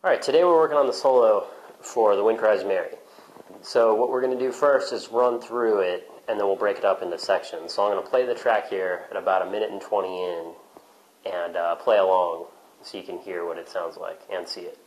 Alright, today we're working on the solo for the Wind Cries Mary. So what we're going to do first is run through it, and then we'll break it up into sections. So I'm going to play the track here at about 1:20 in, and play along so you can hear what it sounds like and see it.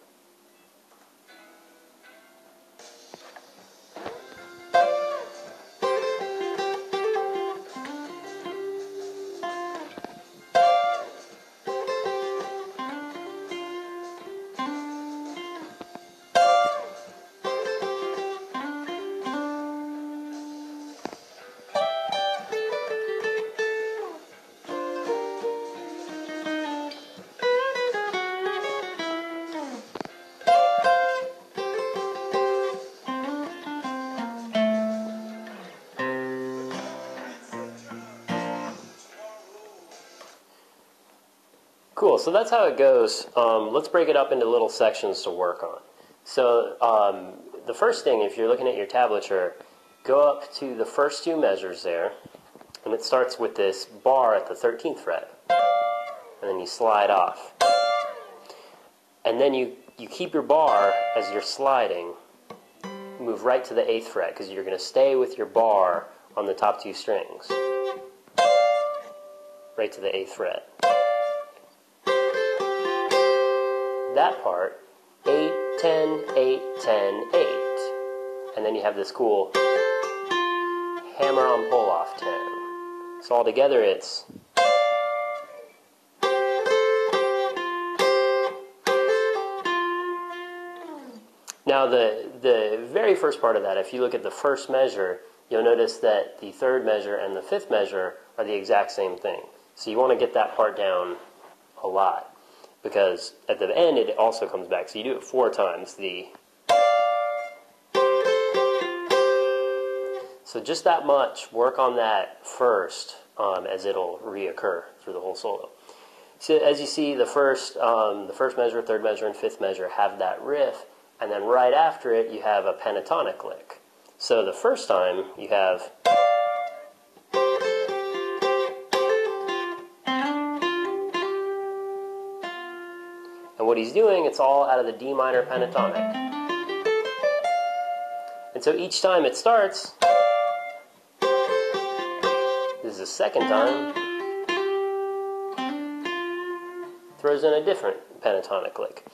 Cool, so that's how it goes. Let's break it up into little sections to work on. So the first thing, if you're looking at your tablature, go up to the first two measures there, and it starts with this bar at the 13th fret, and then you slide off. And then you keep your bar as you're sliding, move right to the 8th fret, because you're going to stay with your bar on the top two strings. Right to the 8th fret. That part, 8, 10, 8, 10, 8. And then you have this cool hammer on pull off 10. So all together it's now the very first part of that, if you look at the first measure, you'll notice that the third measure and the fifth measure are the exact same thing. So you want to get that part down a lot, because at the end it also comes back. So you do it 4 times. So just that much, work on that first, as it'll reoccur through the whole solo. So as you see, the first measure, third measure, and fifth measure have that riff, and then right after it you have a pentatonic lick. So the first time you have and what he's doing, it's all out of the D minor pentatonic. And so each time it starts, this is the second time, throws in a different pentatonic lick.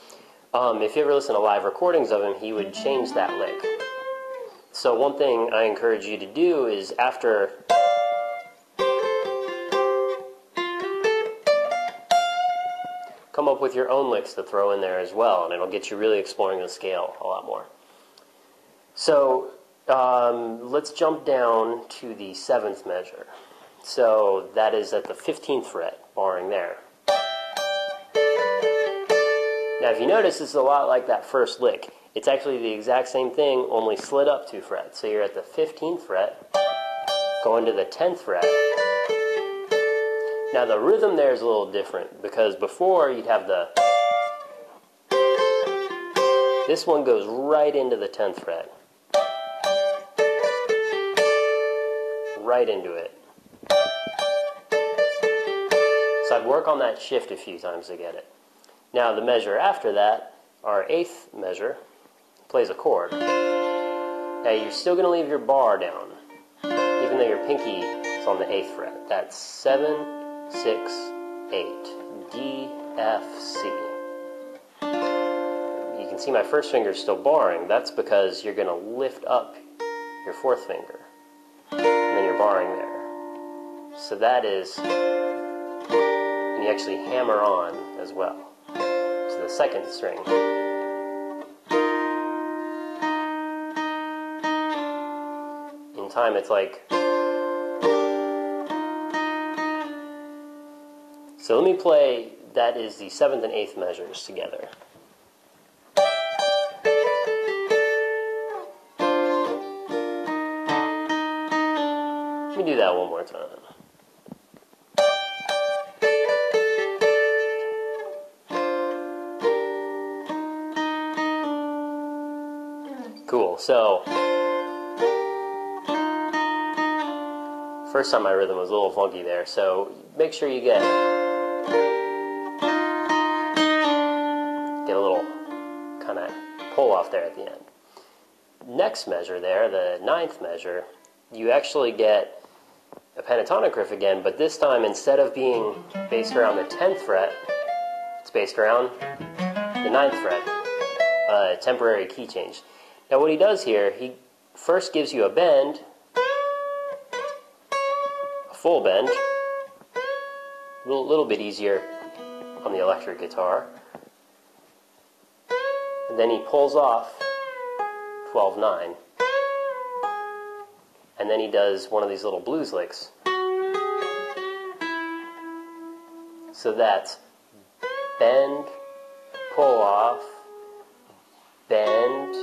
If you ever listen to live recordings of him, he would change that lick. So one thing I encourage you to do is after come up with your own licks to throw in there as well, and it'll get you really exploring the scale a lot more. So let's jump down to the 7th measure. So that is at the 15th fret, barring there. Now if you notice, this is a lot like that first lick. It's actually the exact same thing, only slid up 2 frets. So you're at the 15th fret, going to the 10th fret. Now the rhythm there is a little different, because before you'd have this one goes right into the 10th fret. Right into it. So I'd work on that shift a few times to get it. Now the measure after that, our 8th measure, plays a chord. Now you're still going to leave your bar down, even though your pinky is on the 8th fret. That's 7, 6, 8, D, F, C. You can see my first finger is still barring. That's because you're going to lift up your 4th finger, and then you're barring there. So that is, and you actually hammer on as well to the 2nd string. In time it's like, so let me play, that is the 7th and 8th measures together. Let me do that one more time. Cool, so first time my rhythm was a little funky there, so make sure you get a little kind of pull off there at the end. Next measure there, the 9th measure, you actually get a pentatonic riff again, but this time instead of being based around the 10th fret, it's based around the 9th fret, a temporary key change. Now what he does here, he first gives you a bend, a full bend, a little bit easier on the electric guitar, and then he pulls off 12/9, and then he does one of these little blues licks. So that's bend, pull off, bend,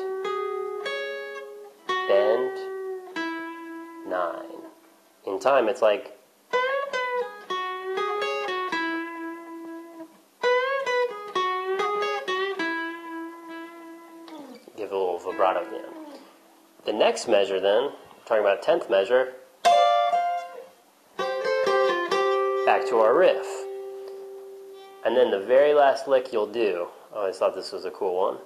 bend, 9. In time, it's like give a little vibrato at the end. The next measure then, talking about 10th measure, back to our riff. And then the very last lick you'll do, I always thought this was a cool one.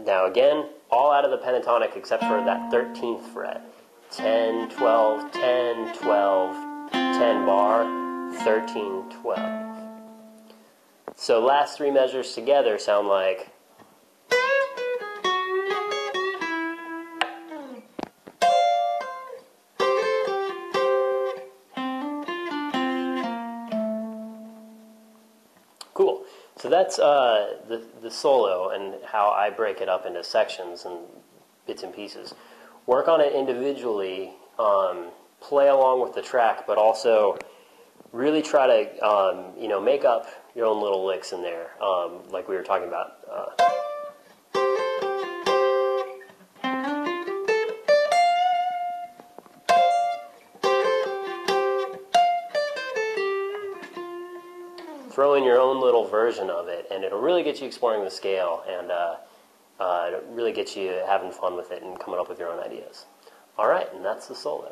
Now again, all out of the pentatonic except for that 13th fret. 10, 12, 10, 12, 10 bar, 13, 12. So last 3 measures together sound like cool. So that's the solo and how I break it up into sections and bits and pieces. Work on it individually, play along with the track, but also really try to make up your own little licks in there, like we were talking about. Throw in your own little version of it, and it'll really get you exploring the scale, and really get you having fun with it and coming up with your own ideas. All right, and that's the solo.